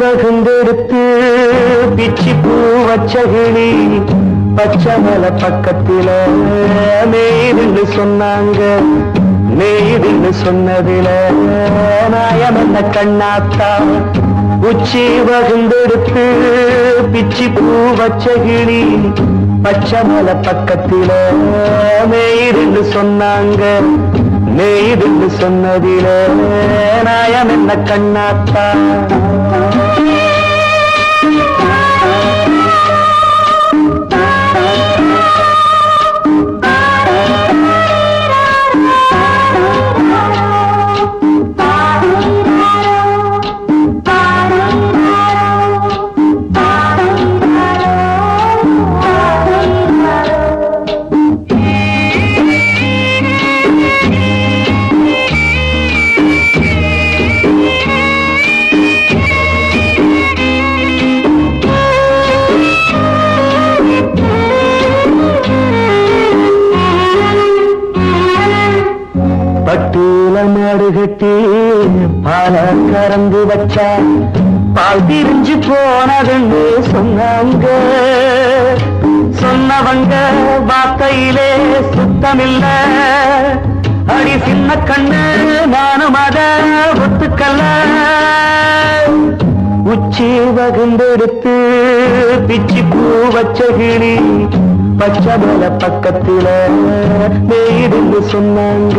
வகுந்தெடுத்து பிச்சி பூ வச்சகிளி பச்சமல பக்கத்தில மேய்துன்னு சொன்னாங்க. மேய்துன்னு சொன்னதில நாயம் என்ன கண்ணாத்தா. உச்சி வகுந்தெடுத்து பிச்சி பூ வச்சகிளி பச்சமல பக்கத்தில மேய்துன்னு சொன்னாங்க. மேய்துன்னு சொன்னதில நாயம் என்ன கண்ணாத்தா. பட்டுல மாடு கட்டி பால கறந்து வச்சா பால் திரிஞ்சு போனதுன்னு சொன்னாங்க. சொன்னவங்க வார்த்தையிலே சுத்தமில்ல. அடி சின்ன கண்ணு நானும் அத ஒத்துக்கல்ல. உச்சி வகுந்தெடுத்து பிச்சி பூ வச்சகிளி பச்சமல பக்கத்தில மேய்துன்னு சொன்னாங்க.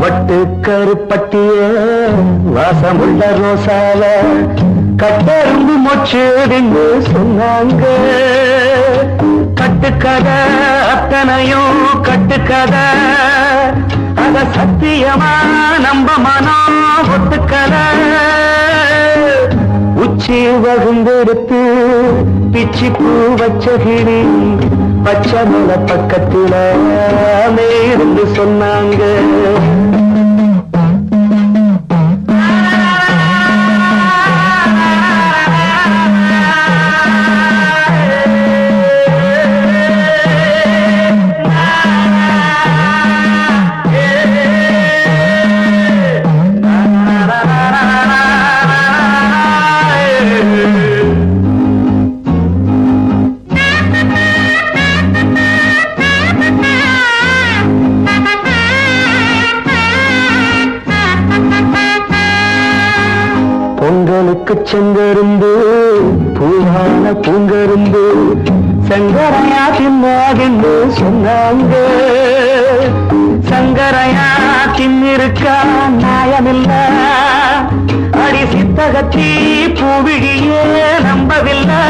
வட்டு கருப்பட்டிய வாசமுள்ள ரோசால கட்டெரும்பு மொச்சுடுன்னு சொன்னாங்க. கட்டுக்கதை அத்தனையும் கட்டுக்கதை. அத சத்தியமா நம்ப மனம் ஒத்துக்கதை. உச்சி வகுந்தெடுத்து பிச்சி பூ வச்சகிளி பச்சமல பக்கத்தில மேய்துன்னு சொன்னாங்க. பொங்கலுக்கு செங்கருந்து பூவான பூங்கருந்து சங்கரையா தின்னாகின்னு சொன்னாங்க. சங்கரையா தின்னிருக்கா நியாயமில்ல. அடி சித்தகத்தி பூவிழியே நம்பவில்லை.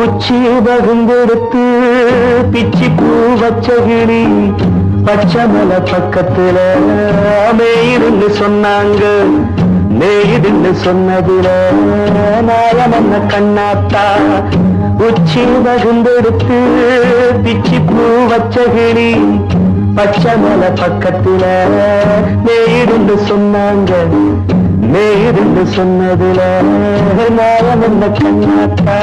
உச்சி வகுந்தெடுத்து பிச்சி பூ வச்சகிளி பச்சமல பக்கத்தில மேய்துன்னு சொன்னாங்க. மேய்துன்னு சொன்னதில நாயம் என்ன கண்ணாத்தா. உச்சி வகுந்தெடுத்து பிச்சி பூ வச்சகிளி பச்சமல பக்கத்தில மேய்துன்னு சொன்னாங்க. மேய்துன்னு சொன்னதில நாயம் என்ன கண்ணாத்தா.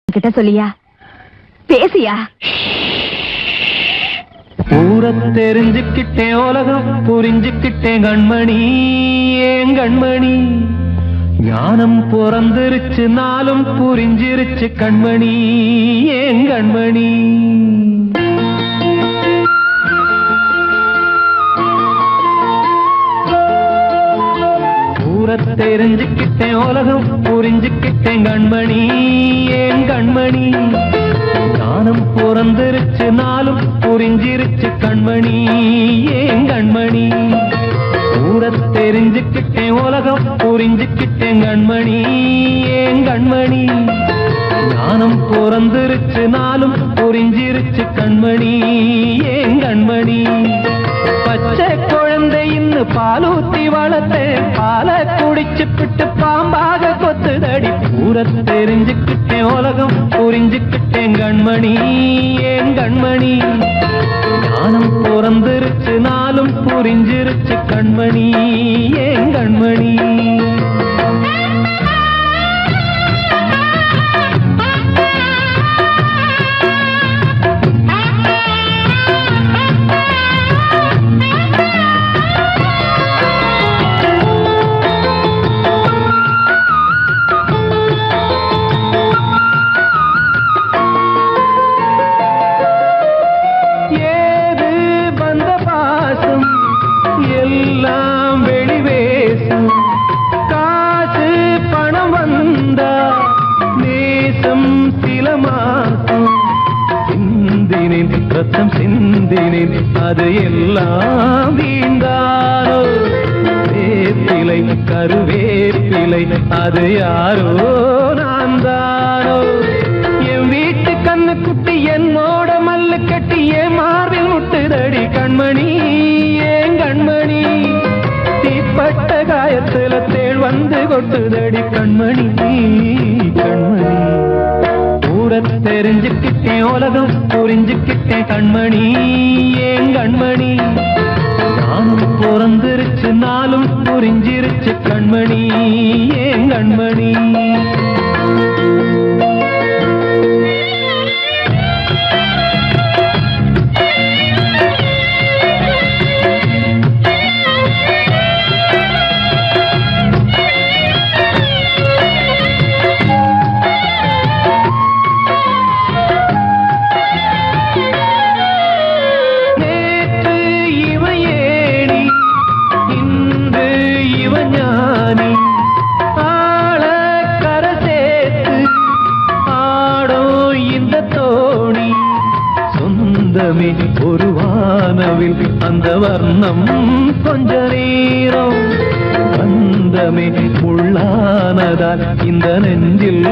கிட்ட சொல்லியா பேசியா? ஊரை தெரிஞ்சுக்கிட்டேன், உலகம் புரிஞ்சுக்கிட்டேன் கண்மணி. ஏன் கண்மணி ஞானம் பிறந்திருச்சு, நாளும் புரிஞ்சிருச்சு கண்மணி. ஏன் கண்மணி ஊரை தெரிஞ்சுக்கிட்டேன் உலகம் புரிஞ்சுக்கிட்டேன் கண்மணி ஏன் கண்மணி ஞானம் பிறந்திருச்சு நாளும் புரிஞ்சிருச்சு கண்மணி ஏன் கண்மணி ஊரை தெரிஞ்சுக்கிட்டேன் உலகம் புரிஞ்சுக்கிட்டேன் கண்மணி ஏன் கண்மணி ஞானம் பிறந்திருச்சு நாளும் புரிஞ்சிருச்சு கண்மணி ஏன் கண்மணி பச்சை குழந்தை இன்னும் பாலூத்தி வளர்த்தேன் பாலை குடிச்சு பிட்டு பாம்பாக கொத்துதடி ஊரை தெரிஞ்சுக்கிட்டேன் உலகம் புரிஞ்சுக்கிட்டேன் கண்மணி ஏன் கண்மணி ஞானம் பிறந்திருச்சு நாளும் புரிஞ்சிருச்சு கண்மணி ஏன் கண்மணி ரத்தம் சிந்தினேன் அது எல்லாம் வீண்டானோ வேப்பிலை கருவேப்பிலை அது யாரோ நான் தானோ என் வீட்டு கண்ணு குட்டி என்னோட மல்லு கட்டி என் மார்பில் முட்டுதடி கண்மணி ஏன் கண்மணி தீப்பட்ட காயத்துல தேள் வந்து கொட்டுதடி கண்மணி கண்மணி ஊரை தெரிஞ்சுக்கிட்டேன் உலகம் புரிஞ்சுக்கிட்டேன் கண்மணி ஏன் கண்மணி ஞானம் பிறந்திருச்சு நாளும் புரிஞ்சிருச்சு கண்மணி ஏன் கண்மணி ஒரு வானவில் அந்த வர்ணம் கொஞ்ச நேரம் பந்தமே உள்ளானதால் இந்த நெஞ்சில்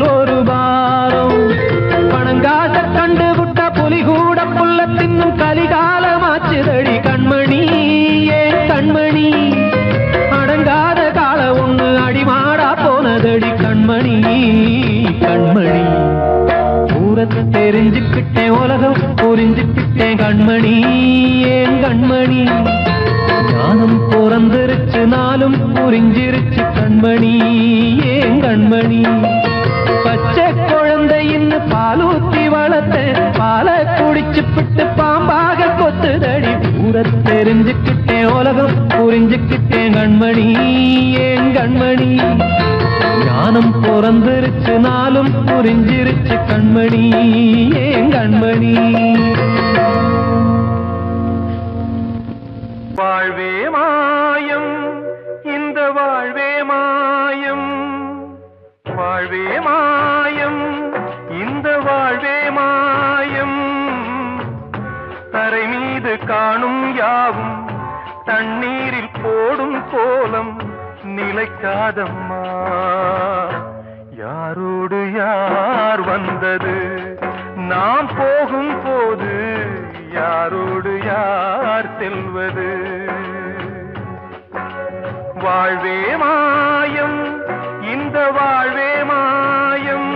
ஒரு பாரம் பணங்காச கண்டு விட்ட புலி கூட புல்ல தின்னும் கலிகாலமாச்சுதடி கண்மணி ஏன் கண்மணி அடங்காத கால ஒண்ணு அடிமாடா போனதடி கண்மணி கண்மணி ஊரை தெரிஞ்சுக்கிட்டேன் உலகம் புரிஞ்சுக்கிட்டேன் கண்மணி ஏன் கண்மணி ஞானம் பிறந்திருச்சு நாளும் புரிஞ்சிருச்சு கண்மணி ஏன் கண்மணி பச்சை குழந்தை இன்னும் பாலூத்தி வளர்த்தேன் பாலை குடிச்சு பிட்டு பாம்பாக கொத்துதடி ஊரை தெரிஞ்சுக்கிட்டேன் உலகம் புரிஞ்சுக்கிட்டேன் கண்மணி ஏன் கண்மணி ஞானம் பிறந்திருச்சு நாளும் புரிஞ்சிருச்சு கண்மணி ஏன் கண்மணி வாழ்வே மாயம் இந்த வாழ்வே மாயம் வாழ்வே மாயம் இந்த வாழ்வே மாயம் தரை மீது காணும் யாவும் தண்ணீரில் போடும் கோலம் நிலைக்காதம்மா யாரோடு யார் வந்தது நாம் போகும் போது யாரோடு யார் செல்வது வாழ்வே மாயம் இந்த வாழ்வே மாயம்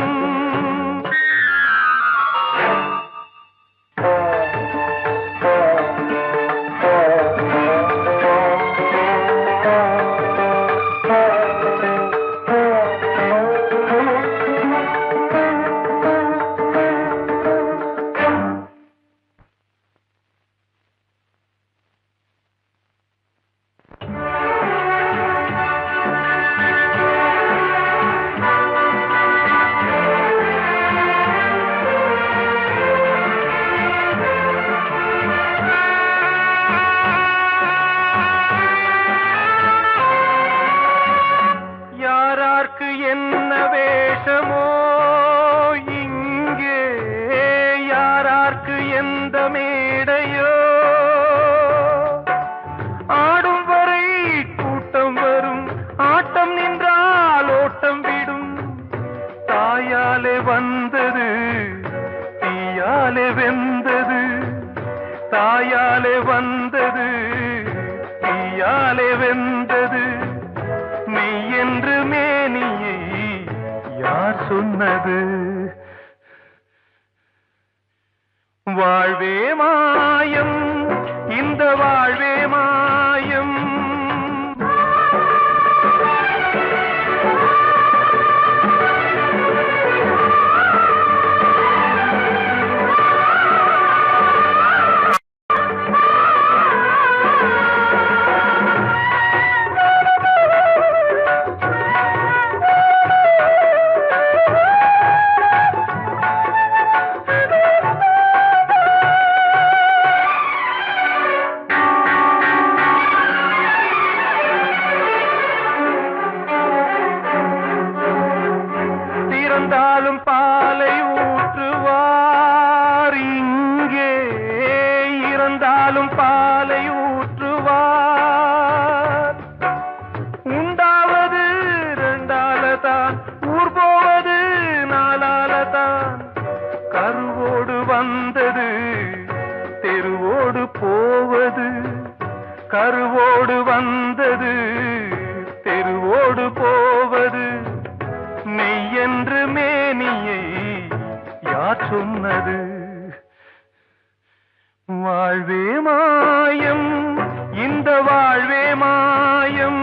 தாயாலே வந்தது தீயாலே வெந்தது, தாயாலே வந்தது தீயாலே வெந்தது, மெய் என்று மேனியை யார் சொன்னது? வாழ்வே மாயம், இந்த வாழ்வே மாயம். இறந்தாலும் பாலை ஊற்றுவார் இங்கே, இறந்தாலும் பாலை ஊற்றுவார். உண்டாவது ரெண்டாலதான், ஊர் போவது நாலாலதான். கருவோடு வந்தது தெருவோடு போவது, கருவோடு வந்தது தெருவோடு போவது, மெய் என்று மேனியை யார் சொன்னது? வாழ்வே மாயம், இந்த வாழ்வே மாயம்.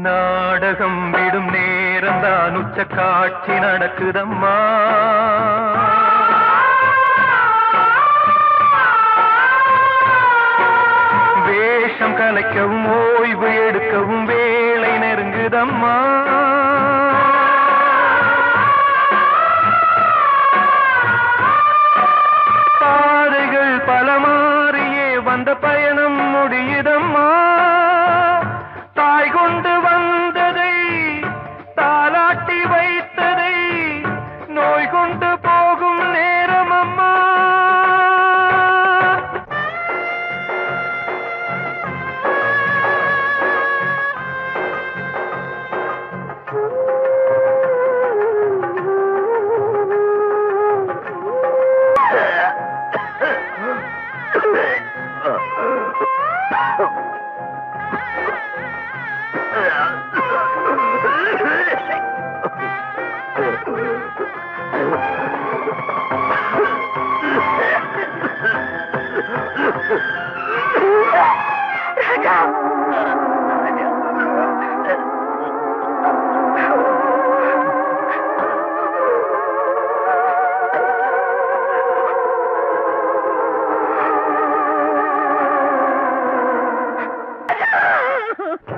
நாடகம் விடும் நேரம்தான் உச்ச காட்சி நடக்குதம்மா. வேஷம் கலைக்கவும் ஓய்வு எடுக்கவும் வேளை நெருங்குதம்மா. பாதைகள் பல மாறியே வந்த பயணம் முடியுதம்மா. தாய் கொண்டு வந்ததை தாலாட்டி வைத்ததை நோய் கொண்டு போகும் நேரம் அம்மா.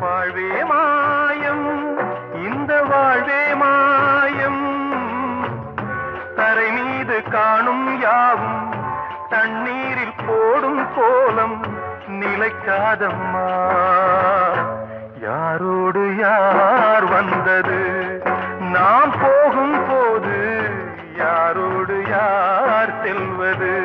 வாழ்வே மாயம், இந்த வாழ்வே மாயம். தரை மீது காணும் யாவும் தண்ணீரில் போடும் கோலம் நிலைக்காதம்மா. யாரோடு யார் வந்தது நாம் போகும் போது, யாரோடு யார் செல்வது?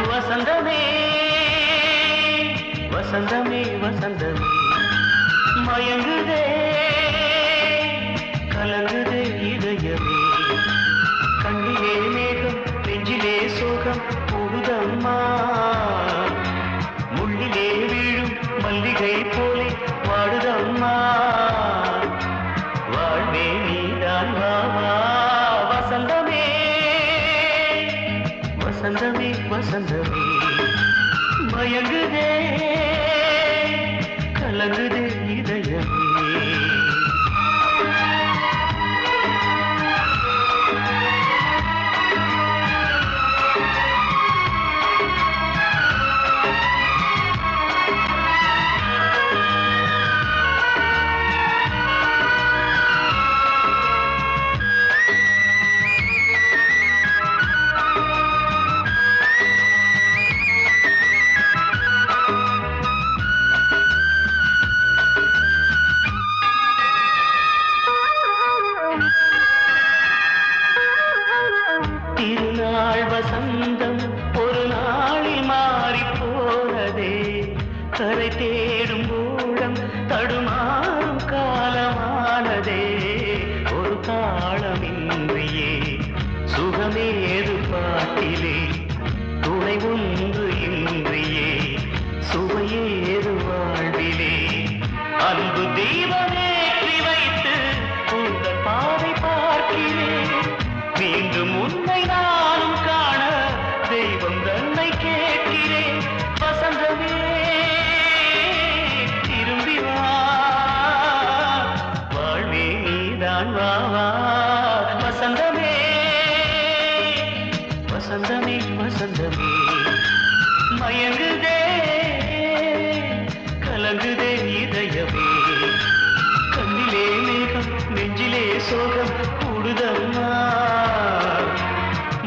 வசந்தமே வசந்தமே வசந்தமே மயங்குதே கலங்குதே இதயமே கண்ணிலே மேகம் நெஞ்சிலே சோகம் கூடுதம்மா முள்ளிலே வீழும் மல்லிகை போலே வாடுதம்மா வாழ்வே நீதான் வாவா வசந்தமே வசந்தமே வசந்தமே மயங்குதே கலங்குதே இதயமே திருநாள் வசந்தம் ஒரு நாளில் மாறி போனதே கரை தேடும் ஊழம் தடுமாறும் காலமானதே ஒரு தாளமின்றியே சுகமேது பாட்டிலே துணை ஒன்று இன்றியே சுவையேது வாழ்விலே அன்பு தீபமேற்றி வைத்து உங்கள் பாதை பார்க்கிறேன் மீண்டும் உன்னை நானும் காண தெய்வம் தன்னை கேட்கிறேன் வசந்தமே திரும்பி வா வாழ்வே நீதான் வா வா வசந்தமே வசந்தமே வசந்தமே மயங்குதே கலங்குதே இதயமே கண்ணிலே மேகம் நெஞ்சிலே சோகம் கூடுதம்மா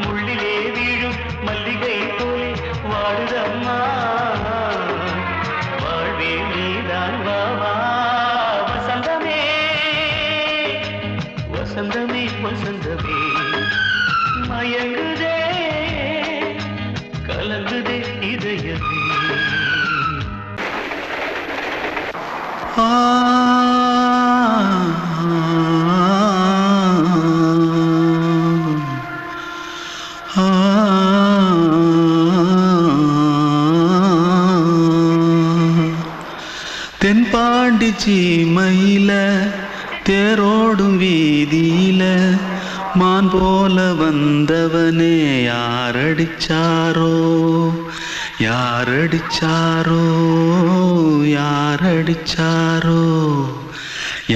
முள்ளிலே வீழும் மல்லிகை போலே வாடுதம்மா வாழ்வே நீதான் வா வா வசந்தமே வசந்தமே வசந்தமே மயங்குதே கலங்குதே இதயமே தென்பாண்டி சீமையில தேரோடும் வீதியில மான் போல வந்தவனே யாரடிச்சாரோ யாரடிச்சாரோ யாரடிச்சாரோ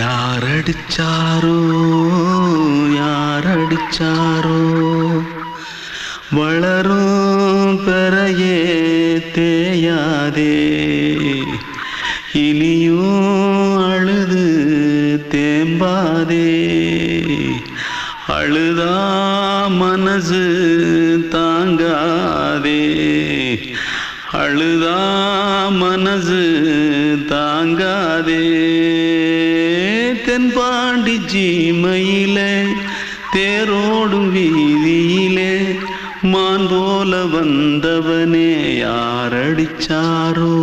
யாரடிச்சாரோ யாரடிச்சாரோ வளரும் பெறையே தேயாதே இனியும் அழுது தேம்பாதே அழுதா மனசு தாங்காதே அழுதா மனசு தாங்காதே தென்பாண்டி சீமையிலே தேரோடும் வீதியிலே மான் போல வந்தவனே யாரடிச்சாரோ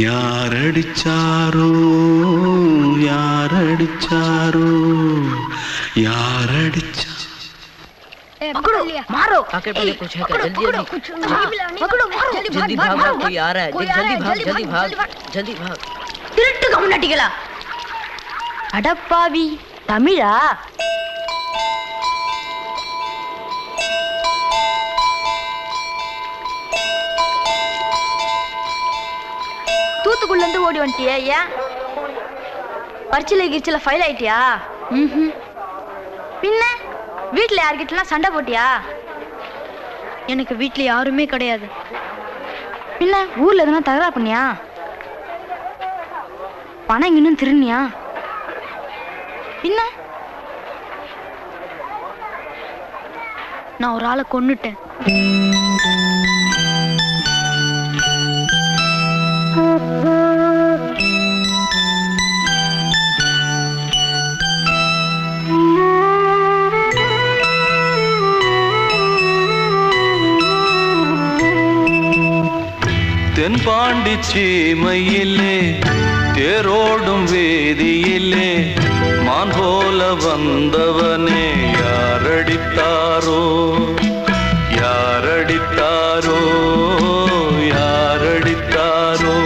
யாரடிச்சாரோ யாரடிச்சாரோ யாரடிச்சா पकड़ो मारो आके पहले कुछ है क्या जल्दी जल्दी पकड़ो मारो जल्दी भाग भाग कोई आ रहा है जल्दी भाग जल्दी भाग திருட்டு கம்யூனிட்டிகளா அடப்பாவி தமிழா தூத்துக்குள்ள இருந்து ஓடி வந்துட்டியா ஏன் பரிச்சையில கிரிச்சில ஃபைல் ஆயிட்டியா பின்ன வீட்டுல யார்கிட்டலாம் சண்டை போட்டியா எனக்கு வீட்டுல யாருமே கிடையாது பின்ன ஊர்ல எதுனா தகராறு பண்ணியா பணம் இன்னும் திருநியா பின்ன நான் ஒரு ஆளை கொன்னுட்டேன் தென்பாண்டி சீமையிலே தேரோடும் வேதியிலே மான் போல வந்தவனே யாரடித்தாரோ யாரடித்தாரோ யாரடித்தாரோ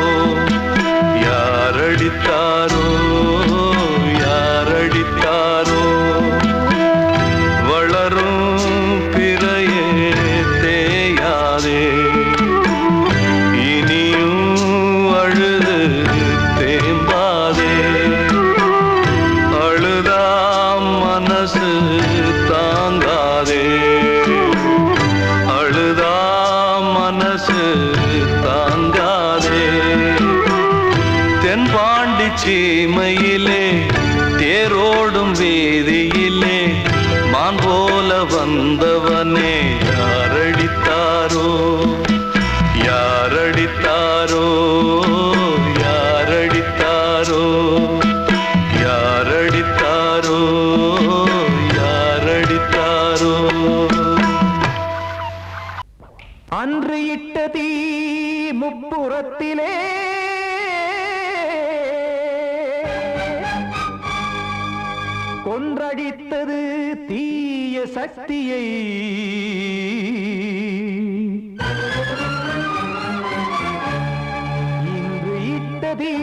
யாரடித்தாரோ யாரடித்தாரோ வளரும் பிறையே தேயாதே இனியும் அழுது தேம்பாதே அழுதாம் மனசு தாங்காதே அழுதாம் மனசு தாங்காதே தென்பாண்டி சீமையிலே தேரோடும் வீதியிலே மான் போல வந்தவனே யாரடித்தாரோ யாரடித்தாரோ யாரடித்தாரோ யாரடித்தாரோ யாரடித்தாரோ அன்று இட்ட தீ முப்புறத்திலே கொன்றடித்தது தீய சக்தியை இன்று இட்ட தீ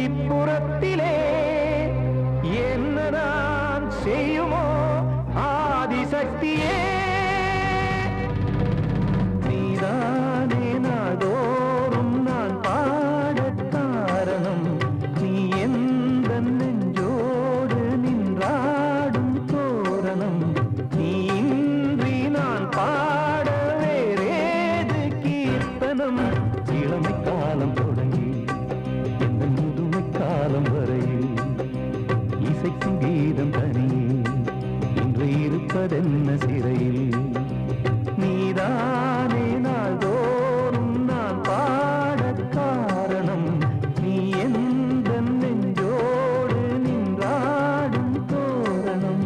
இப்புறத்திலே என்னதான் செய்யுமோ ஆதிசக்தியே நீதானே நாடோறும் நான் பாடக் காரணம் நீ எந்த நெஞ்சோடு நின்றாடும் தோரணம் நீ இன்றி நான் பாட வேறேது கீர்த்தனம் இளமை காலம் தொடங்கி இந்த முதுமை காலம் வரையில் இசைக்கும் கீதம் தனியே இன்று இருப்பதென்ன சிறையில் நீதானே நாள்தோறும் நான் பாடக் காரணம் நீ எந்த நெஞ்சோடு நின்றாடும் தோரணம்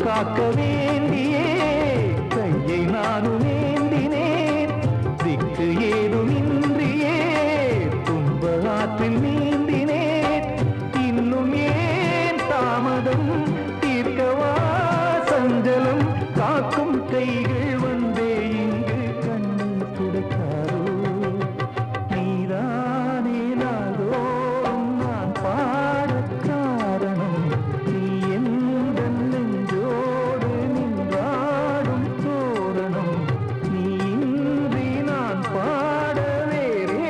காக்க வேண்டியே கையை நானும் ஏந்தினேன் திக்கு ஏதுமின்றியே துன்ப ஆற்றில் நீந்தினேன் இன்னும் ஏன் தாமதம் தீர்க்கவா சஞ்சலம் காக்கும் கைகள் வந்தே இங்கு கண்ணீர் துடைக்காரோ நீதானே நாள்தோறும் நான் பாடக் காரணம் நீ எந்த நெஞ்சோடு நின்றாடும் தோரணம் நீ இன்றி நான் பாட வேறேது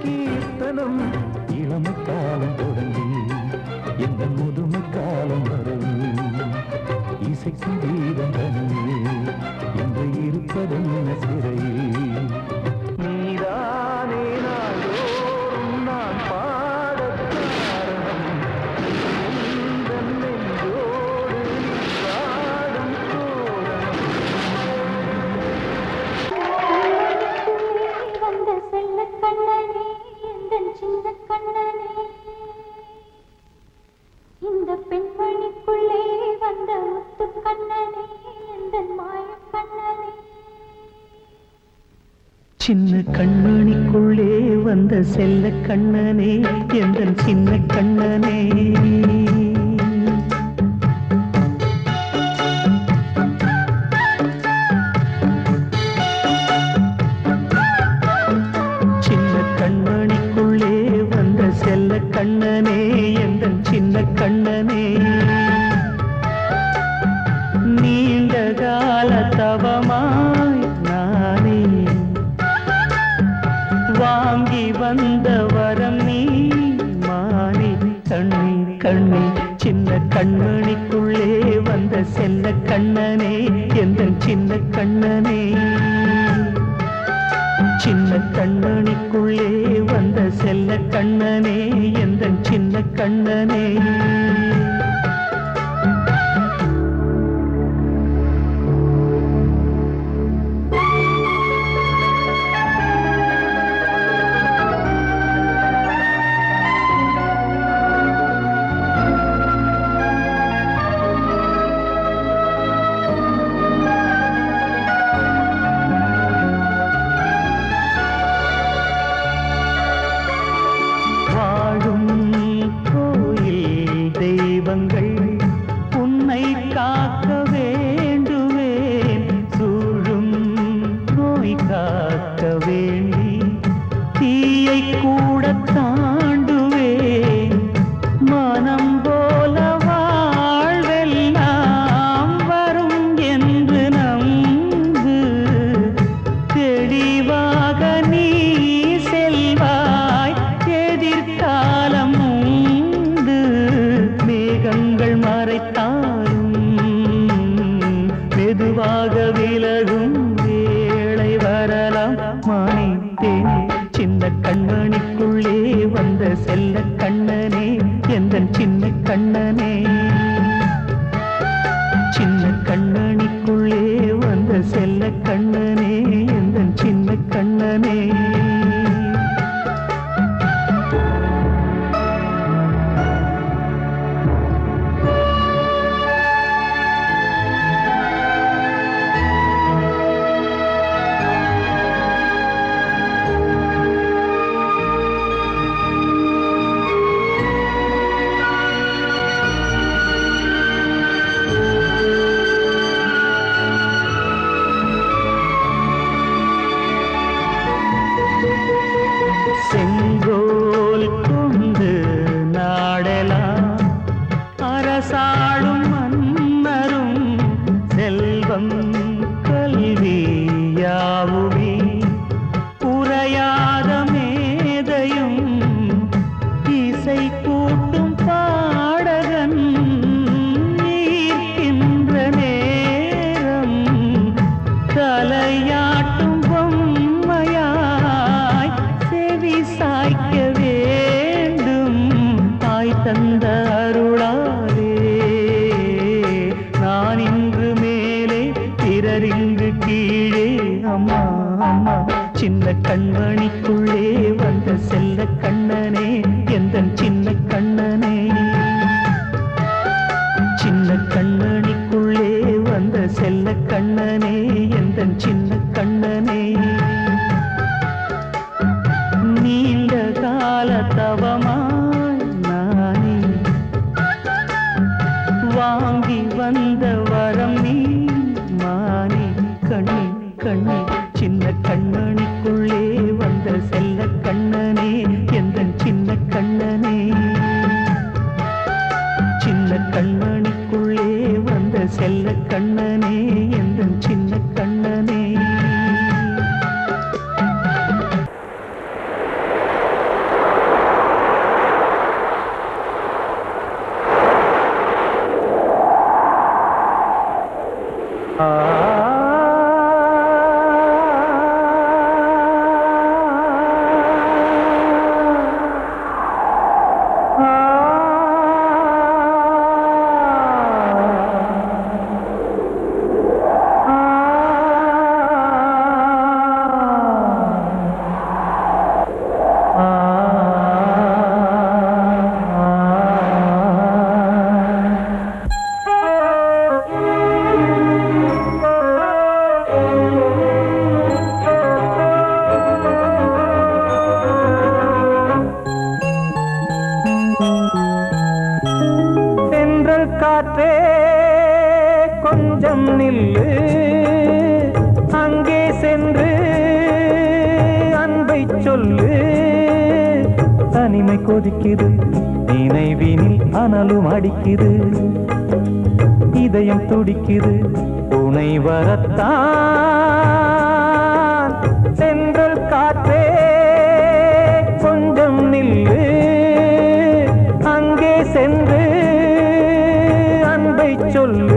கீர்த்தனம் இளமை காலம் தொடங்கி எந்த முதுமை காலம் வரையில் இசைக்கு வீதம் தனியே என்று இருப்பதென்ன சிறையில் நீதானே நாள்தோறும் நான் பாடக் காரணம் எந்த நெஞ்சோடு நின்றாடும் தோரணம் வந்த செல்ல கண்ணனே எந்தன் சின்ன கண்ணனே இந்த பெண்மணிக்குள்ளே வந்த முத்து கண்ணனே எந்தன் மாய கண்ணனே சின்ன கண்மணிக்குள்ளே வந்த செல்ல கண்ணனே எந்தன் சின்ன கண்ணனே சின்ன கண்மணிக்குள்ளே வந்த செல்ல கண்ணனே எந்தன் சின்ன கண்ணனே நீண்ட கால தவமாய் நானே வாங்கி வந்த வரம் நீ மானே கண்ணே கண்ணே சின்ன கண்மணிக்குள்ளே வந்த செல்ல கண்ணனே எந்தன் சின்ன கண்ணனே சின்ன கண்மணிக்குள்ளே வந்த செல்ல கண்ணனே எந்தன் சின்ன கண்ணனே வாழும் கோயில் தெய்வங்கள் உன்னை காக்க வேண்டுவேன் சூழும் நோய் காக்க வேண்டி தீயை கூட தாண்டுவேன் மனம் போல வாழ்வெல்லாம் வரும் என்று நம்பு தெளிவாக நீ செல்வாய் எதிர்காலம் உண்டு மேகங்கள் மறைத்தாலும் மெதுவாக விலகும் வேளை வரலாம் மானித்தேனே சின்ன கண்மணிக்குள்ளே வந்த செல்ல கண்ணனே எந்தன் சின்ன கண்ணனே சின்ன கண்ணனிக்குள்ளே வந்த செல்ல கண்ணனே எந்தன் சின்ன கண்ணனே செங்கோல் கொண்டு நாடலாம் அரசாளும் மன்னரும் செல்வம் கல்வி யாவுமே உரையாத மேதையும் இசை கூட்டும் பாடகன் ஈர்க்கின்ற நேரம் தலையாட்டும் பொம்மையாய் செவி சாய்க்க வேண்டும் தாய் தந்த அருளாலே நான் இன்று மேலே பிறரிங்கு கீழே அம்மா அம்மா சின்ன கண்மணிக்குள்ளே வந்த செல்ல கண்ணனே எந்தன் சின்ன கண்ணனே சின்ன கண்மணிக்குள்ளே வாங்கி வந்த வரம் நீ மானே கண்ணே கண்ணே சின்ன கண்ணனுக்குள்ளே வந்த செல்ல கண்ணனே எந்தன் சின்ன கண்ணனே சின்ன கண்ணனுக்குள்ளே வந்த செல்ல கண்ணனே எந்தன் சின்ன கண்ணனே காற்றே கொஞ்சம் நில்லு அங்கே சென்று அன்பை சொல்லு தனிமை கொதிக்குது நினைவினில் அனலும் அடிக்குது இதயம் துடிக்குது துணை வரத்தான் சென்றல் காற்றே கொஞ்சம் நில்லு அங்கே சென்று அன்பை சொல்லு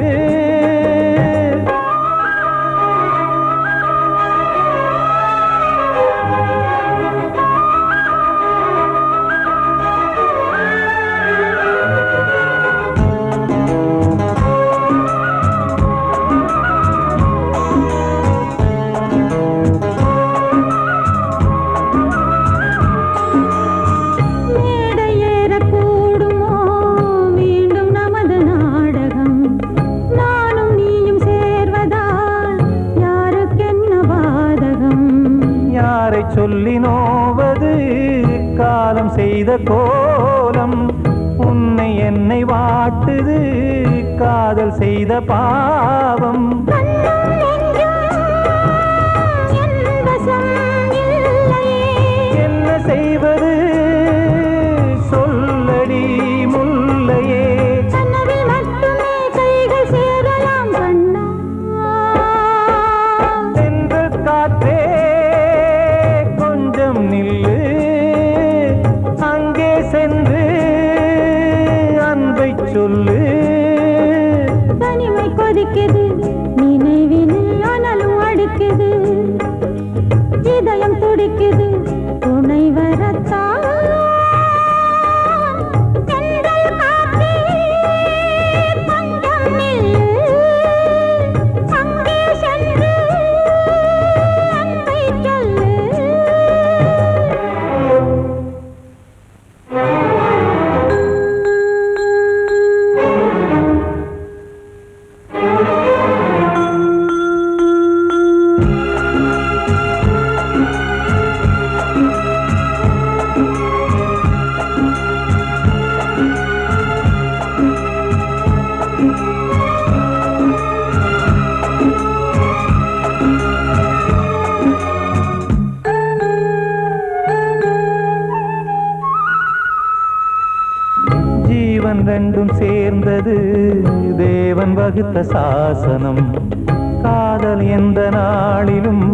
சொல்லி நோவது காலம் செய்த கோலம் உன்னை என்னை வாட்டுது காதல் செய்த பாவம் என்ன செய்வது சொல்லடி முல்லையே சென்று காற்றே நில்லு அங்கே சென்று அன்பை சொல்லு தனிமை கொதிக்குது நினைவினில் அனலும் அடிக்குது இதயம் துடிக்குது துணை வரத்தான் ஜீவன் ரெண்டும் சேர்ந்தது தேவன் வகுத்த சாசனம் காதல் எந்த நாளிலும்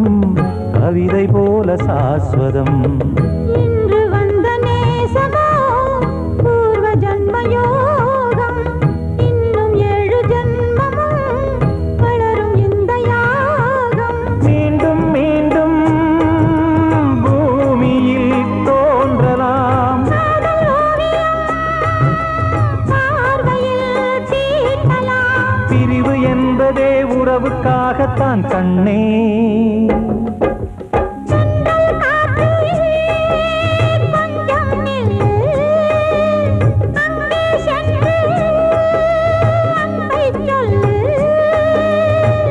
கவிதை போல சாஸ்வதம் இன்று வந்த நேசமோ பூர்வ ஜன்மயோகம் இன்னும் 7 ஜன்மமும் வளரும் இந்த யாகம் மீண்டும் மீண்டும் பூமியில் தோன்றலாம் பிரிவு என்பதே உறவுக்காகத்தான் கண்ணே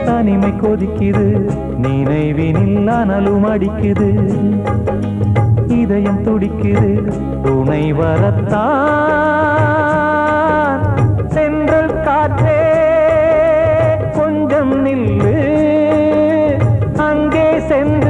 தனிமை கொதிக்குது நினைவினில் அனலும் அடிக்குது இதயம் துடிக்குது துணை வரத்தான் சென்றல் காற்றே நில்லு அங்கே சென்ற